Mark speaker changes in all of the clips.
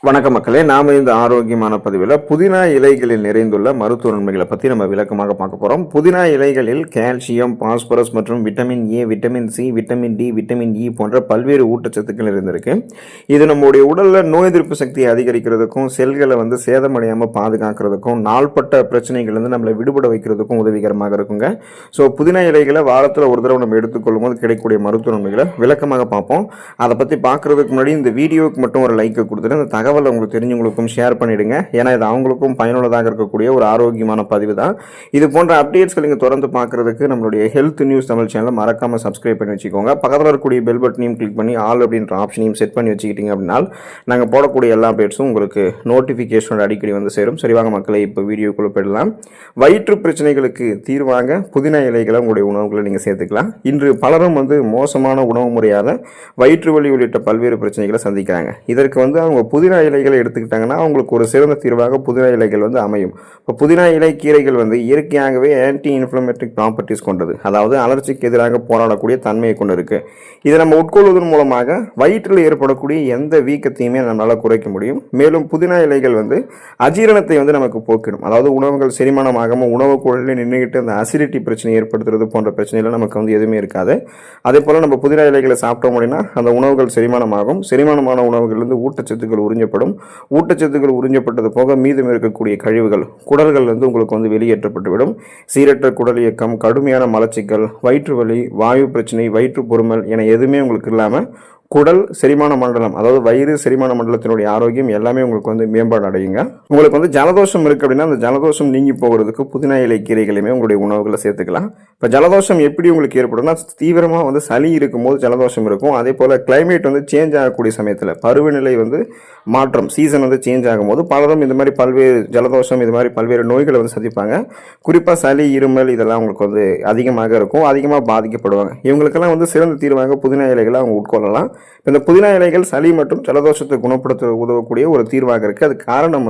Speaker 1: வணக்க மக்களே, நாம இந்த ஆரோக்கியமான பதிவில் புதினா இலைகளில் நிறைந்துள்ள மருத்துவ நன்மைகளை பற்றி நம்ம விளக்கமாக பார்க்க போகிறோம். புதினா இலைகளில் கால்சியம், பாஸ்பரஸ் மற்றும் vitamin A, vitamin C, vitamin D, vitamin E போன்ற பல்வேறு ஊட்டச்சத்துக்கள் இருந்திருக்கு. இது நம்முடைய உடலில் நோய் எதிர்ப்பு சக்தியை அதிகரிக்கிறதுக்கும், செல்களை சேதமடையாமல் பாதுகாக்கிறதுக்கும், நாள்பட்ட பிரச்சனைகள் நம்மளை விடுபட வைக்கிறதுக்கும் உதவிகரமாக இருக்குங்க. ஸோ புதினா இலைகளை வாரத்தில் ஒரு தடவை நம்ம எடுத்துக்கொள்ளும் போது கிடைக்கக்கூடிய மருத்துவ நன்மைகளை விளக்கமாக பார்ப்போம். அதை பற்றி பார்க்கறதுக்கு முன்னாடி இந்த வீடியோவுக்கு மட்டும் ஒரு லைக் கொடுத்துட்டு அந்த தகவல் உங்களுக்கு தெரிஞ்சவங்களுக்கும் ஷேர் பண்ணிடுங்க. ஏன்னா இது அவங்களுக்கும் பயனுள்ளதாக இருக்கக்கூடிய ஒரு ஆரோக்கியமான பதிவு தான். இது போன்ற அப்டேட்ஸ்கள் நீங்கள் தொடர்ந்து பார்க்கறதுக்கு நம்மளுடைய ஹெல்த் நியூஸ் தமிழ் சேனலை மறக்காம சப்ஸ்கிரைப் பண்ணி வச்சுக்கோங்க. பக்கத்தில் இருக்கக்கூடிய பெல் பட்டனையும் கிளிக் பண்ணி ஆல் அப்படின்ற ஆப்ஷனையும் செட் பண்ணி வச்சுக்கிட்டீங்க அப்படின்னா நாங்கள் போடக்கூடிய எல்லா அப்டேட்ஸும் உங்களுக்கு நோட்டிஃபிகேஷன் அடிக்கடி சேரும். சரிவாங்க மக்களை, இப்போ வீடியோக்குள்ள போயிடலாம். வயிற்று பிரச்சனைகளுக்கு தீர்வாக புதினா இலைகளை உங்களுடைய உணவுகளை நீங்கள் சேர்த்துக்கலாம். இன்று பலரும் மோசமான உணவு முறையால் வயிற்று வலி உள்ளிட்ட பல்வேறு பிரச்சனைகளை சந்திக்கிறாங்க. இதற்கு அவங்க புதினா இலைகளை எடுத்துக்கிட்டாங்கன்னா அவங்களுக்கு ஒரு சிறந்த தீர்வாக புதினா இலைகள் அமையும். இப்போ புதினா இலை கீரைகள் இயற்கையாகவே ஆன்டி இன்ஃப்ளமேட்டரி ப்ராப்பர்ட்டிஸ் கொண்டது, அதாவது அலர்ஜிக்கு எதிராக போராடக்கூடிய தன்மையை கொண்டு இருக்கு. இதை நம்ம உட்கொள்வதன் மூலமாக வயிற்றில் ஏற்படக்கூடிய எந்த வீக்கத்தையுமே நம்மளால் குறைக்க முடியும். மேலும் புதினா இலைகள் அஜீரணத்தை நமக்கு போக்கிடும். அதாவது உணவுகள் செரிமானமாகாமல் உணவு குழலில் நின்றுகிட்டு அந்த அசிடிட்டி பிரச்சனை ஏற்படுத்துறது போன்ற பிரச்சனைகள் நமக்கு எதுவுமே இருக்காது. அதே போல் நம்ம புதினா இலைகளை சாப்பிட்டோம் அப்படின்னா அந்த உணவுகள் செரிமானமாகும். செரிமானமான உணவுகள் ஊட்டச்சத்துக்கள் உறிஞ்சப்படும். ஊட்டச்சத்துக்கள் உறிஞ்சப்பட்டது போக மீதம் இருக்கக்கூடிய கழிவுகள் குடல்கள் உங்களுக்கு வெளியேற்றப்பட்டுவிடும். சீரற்ற குடல் இயக்கம், கடுமையான மலச்சிக்கல், வயிற்று வலி, வாயு பிரச்சனை, வயிற்று பொறுமல் என எதுவுமே உங்களுக்கு இல்லாமல் குடல், செரிமான மண்டலம், அதாவது வயிறு, செரிமான மண்டலத்தினுடைய ஆரோக்கியம் எல்லாமே உங்களுக்கு மேம்பாடு அடையுங்க. உங்களுக்கு ஜலதோஷம் இருக்கு அப்படின்னா அந்த ஜலதோஷம் நீங்கி போகிறதுக்கு புதினா இலை கீரைகளையுமே உங்களுடைய உணவுகளை சேர்த்துக்கலாம். இப்போ ஜலதோஷம் எப்படி உங்களுக்கு ஏற்படும்னா, தீவிரமாக சளி இருக்கும்போது ஜலதோஷம் இருக்கும். அதே போல் கிளைமேட் சேஞ்ச் ஆகக்கூடிய சமயத்தில் பருவநிலை மாற்றம், சீசன் சேஞ்ச் ஆகும்போது பலரும் இந்த மாதிரி பல்வேறு ஜலதோஷம், இது மாதிரி பல்வேறு நோய்களை சந்திப்பாங்க. குறிப்பாக சளி, இருமல் இதெல்லாம் உங்களுக்கு அதிகமாக இருக்கும், அதிகமாக பாதிக்கப்படுவாங்க. இவங்களுக்கெல்லாம் சிறந்த தீர்வாக புதினா இலைகளை அவங்க உட்கொள்ளலாம். இந்த புதினா இலைகள் சளி மற்றும் ஜலதோஷத்தை குணப்படுத்த உதவக்கூடிய ஒரு தீர்வாக இருக்குது. அது காரணம்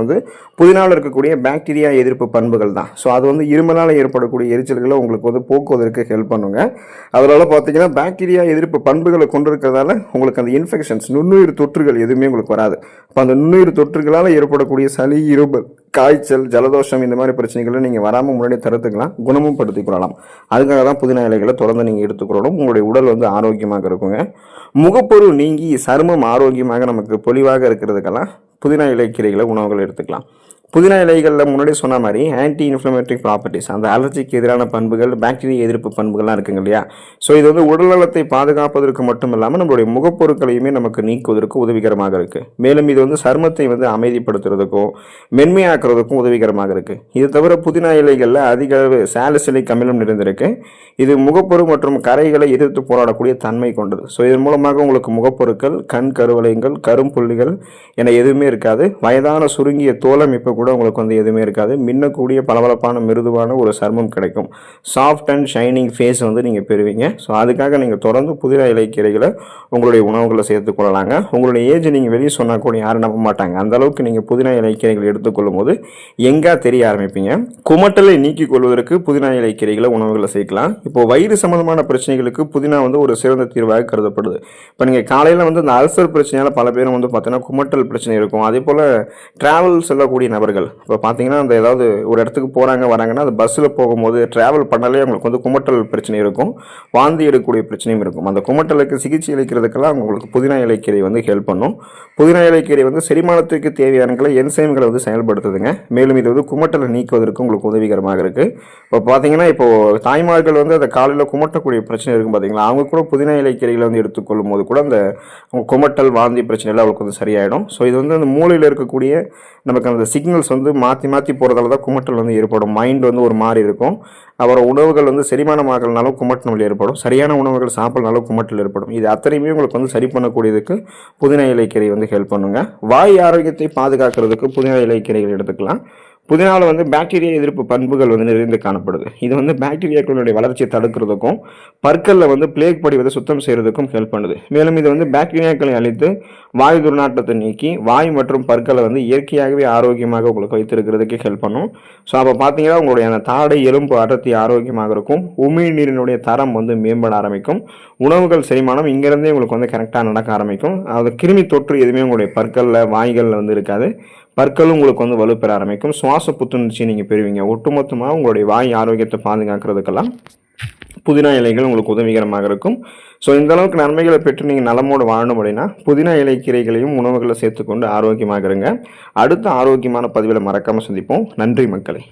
Speaker 1: புதினாவில் இருக்கக்கூடிய பாக்டீரியா எதிர்ப்பு பண்புகள் தான். ஸோ அது இருமலால் ஏற்படக்கூடிய எரிச்சல்களை உங்களுக்கு போக்குவதற்கு ஹெல்ப் பண்ணுங்க. அதனால பார்த்தீங்கன்னா பாக்டீரியா எதிர்ப்பு பண்புகளை கொண்டிருக்கிறதால உங்களுக்கு அந்த இன்ஃபெக்ஷன்ஸ், நுண்ணுயிர் தொற்றுகள் எதுவுமே உங்களுக்கு வராது. அப்போ அந்த நுண்ணுயிர் தொற்றுகளால் ஏற்படக்கூடிய சளி, இருமல், காய்ச்சல், ஜலதோஷம் இந்த மாதிரி பிரச்சனைகளை நீங்கள் வராமல் முன்னாடி தடுத்துக்கலாம், குணமும் படுத்திக் கொள்ளலாம். அதுக்காக தான் புதினா இலைகளை தொடர்ந்து நீங்கள் எடுத்துக்கிறோம். உங்களுடைய உடல் ஆரோக்கியமாக இருக்குங்க. முகப்பொருள் நீங்கி சருமம் ஆரோக்கியமாக நமக்கு பொலிவாக இருக்கிறதுக்கெல்லாம் புதினா இலை கீரைகளை உணவுகள் எடுத்துக்கலாம். புதினா இலைகளில் முன்னாடி சொன்ன மாதிரி ஆன்டி இன்ஃப்ளமேட்டரி ப்ராப்பர்ட்டிஸ், அந்த அலர்ஜிக்கு எதிரான பண்புகள், பாக்டீரியா எதிர்ப்பு பண்புகள்லாம் இருக்குங்க இல்லையா. ஸோ இது உடல்நலத்தை பாதுகாப்பதற்கு மட்டும் இல்லாமல் நம்மளுடைய முகப்பொருட்களையுமே நமக்கு நீக்குவதற்கு உதவிகரமாக இருக்குது. மேலும் இது சருமத்தை அமைதிப்படுத்துறதுக்கும் மென்மையாக்குறதுக்கும் உதவிகரமாக இருக்குது. இது தவிர புதினா இலைகளில் அதிக அளவு சாலிசிலிக் அமிலம் நிறைந்திருக்கு. இது முகப்பொரு மற்றும் கரைகளை எதிர்த்து போராடக்கூடிய தன்மை கொண்டது. ஸோ இதன் மூலமாக உங்களுக்கு முகப்பொருட்கள், கண் கருவளையங்கள், கரும்புள்ளிகள் என எதுவுமே இருக்காது. வயதான சுருங்கிய தோலமைப்பு கூட உங்களுக்கு எதுவுமே இருக்காது. மின்னக்கூடிய பளபளப்பான மிருதுவான ஒரு சர்மம் கிடைக்கும். சாஃப்ட் அண்ட் ஷைனிங் ஃபேஸ் நீங்கள் பெறுவீங்க. ஸோ அதுக்காக நீங்கள் தொடர்ந்து புதினா இலை கீரைகளை உங்களுடைய உணவுகளை சேர்த்துக் கொள்ளலாங்க. உங்களுடைய ஏஜ் நீங்கள் வெளியே சொன்னால் கூட யாரும் நம்ப மாட்டாங்க. அந்த அளவுக்கு நீங்கள் புதினா இலை கீரைகளை எடுத்துக்கொள்ளும் போது எங்கா தெரிய ஆரம்பிப்பீங்க. குமட்டலை நீக்கிக் கொள்வதற்கு புதினா இலை கீரைகளை உணவுகளை சேர்க்கலாம். இப்போ வயிறு சம்பந்தமான பிரச்சனைகளுக்கு புதினா ஒரு சிறந்த தீர்வாக கருதப்படுது. இப்போ நீங்கள் காலையில் அந்த அல்சர் பிரச்சனையால் பல பேரும் பார்த்தீங்கன்னா குமட்டல் பிரச்சனை இருக்கும். அதே போல் டிராவல் செல்லக்கூடிய நபர்கள் இப்போ பார்த்தீங்கன்னா அந்த ஏதாவது ஒரு இடத்துக்கு போகிறாங்க வராங்கன்னா அந்த பஸ்ஸில் போகும்போது டிராவல் பண்ணாலே அவங்களுக்கு குமட்டல் பிரச்சனை இருக்கும், வாந்தி எடுக்கக்கூடிய பிரச்சனையும் இருக்கும். அந்த குமட்டலுக்கு சிகிச்சை அளிக்கிறதுக்கெல்லாம் உங்களுக்கு புதினா இலைக்கீரை ஹெல்ப் பண்ணும். புதினா இலைக்கீரை செரிமானத்துக்கு தேவையான என்சைம்களை செயல்படுத்துதுங்க. மேலும் இது குமட்டலை நீக்குவதற்கு உங்களுக்கு உதவிகரமாக இருக்குது. இப்போ பார்த்தீங்கன்னா இப்போ தாய்மார்கள் அந்த காலையில் குமட்டக்கூடிய பிரச்சனை இருக்கும் பார்த்தீங்களா, அவங்க கூட புதினா இலைக்கீரைகளை எடுத்துக்கொள்ளும் போது கூட அந்த குமட்டல், வாந்தி பிரச்சனைகள் அவங்களுக்கு சரியாயிடும். ஸோ இது அந்த மூளையில் இருக்கக்கூடிய நமக்கு அந்த சிக்னல்ஸ் மாற்றி மாற்றி போகிறதால தான் குமட்டல் ஏற்படும். மைண்ட் ஒரு மாதிரி இருக்கும். அப்புறம் உணவுகள் செரிமானமாகலனாலும் குமட்டல் ஏற்படும். சரியான உணவுகள் சாப்பிடனாலும் குமட்டல் ஏற்படும். இது அத்தனையுமே உங்களுக்கு சரி பண்ணக்கூடியதுக்கு புதினா இலைக்கீரை ஹெல்ப் பண்ணுங்க. வாய் ஆரோக்கியத்தை பாதுகாக்கிறதுக்கு புதினா இலைக்கீரைகள் எடுத்துக்கலாம். புதினாவில் வந்து பாக்டீரியா எதிர்ப்பு பண்புகள் வந்து நிறைந்து காணப்படுது. இது வந்து பாக்டீரியாக்களுடைய வளர்ச்சியை தடுக்கிறதுக்கும் பற்களில் வந்து பிளேக் படிவதை சுத்தம் செய்கிறதுக்கும் ஹெல்ப் பண்ணுது. மேலும் இது வந்து பாக்டீரியாக்களை அழித்து வாயு துர்நாற்றத்தை நீக்கி வாய் மற்றும் பற்களை வந்து இயற்கையாகவே ஆரோக்கியமாக உங்களுக்கு வைத்திருக்கிறதுக்கு ஹெல்ப் பண்ணும். ஸோ அப்போ பார்த்தீங்கன்னா உங்களுடைய அந்த தாடை எலும்பு அடர்த்தி ஆரோக்கியமாக இருக்கும். உமிழ்நீரினுடைய தரம் வந்து மேம்பட ஆரம்பிக்கும். உணவுகள் செரிமானம் இங்கேருந்தே உங்களுக்கு வந்து கரெக்டாக நடக்க ஆரம்பிக்கும். அது கிருமி தொற்று எதுவுமே உங்களுடைய பற்களில் வாய்களில் வந்து இருக்காது. பற்களும் உங்களுக்கு வந்து வலுப்பெற ஆரம்பிக்கும். சுவாச புத்துணர்ச்சியை நீங்கள் பெறுவீங்க. ஒட்டுமொத்தமாக உங்களுடைய வாய் ஆரோக்கியத்தை பாதுகாக்கிறதுக்கெல்லாம் புதினா இலைகள் உங்களுக்கு உதவிகரமாக இருக்கும். ஸோ இந்த அளவுக்கு நன்மைகளை பெற்று நீங்கள் நலமோடு வாழணும் அப்படின்னா புதினா இலை கீரைகளையும் உணவுகளை சேர்த்துக்கொண்டு ஆரோக்கியமாக இருங்க. அடுத்த ஆரோக்கியமான பதிவில் மறக்காமல் சந்திப்போம். நன்றி மக்களே.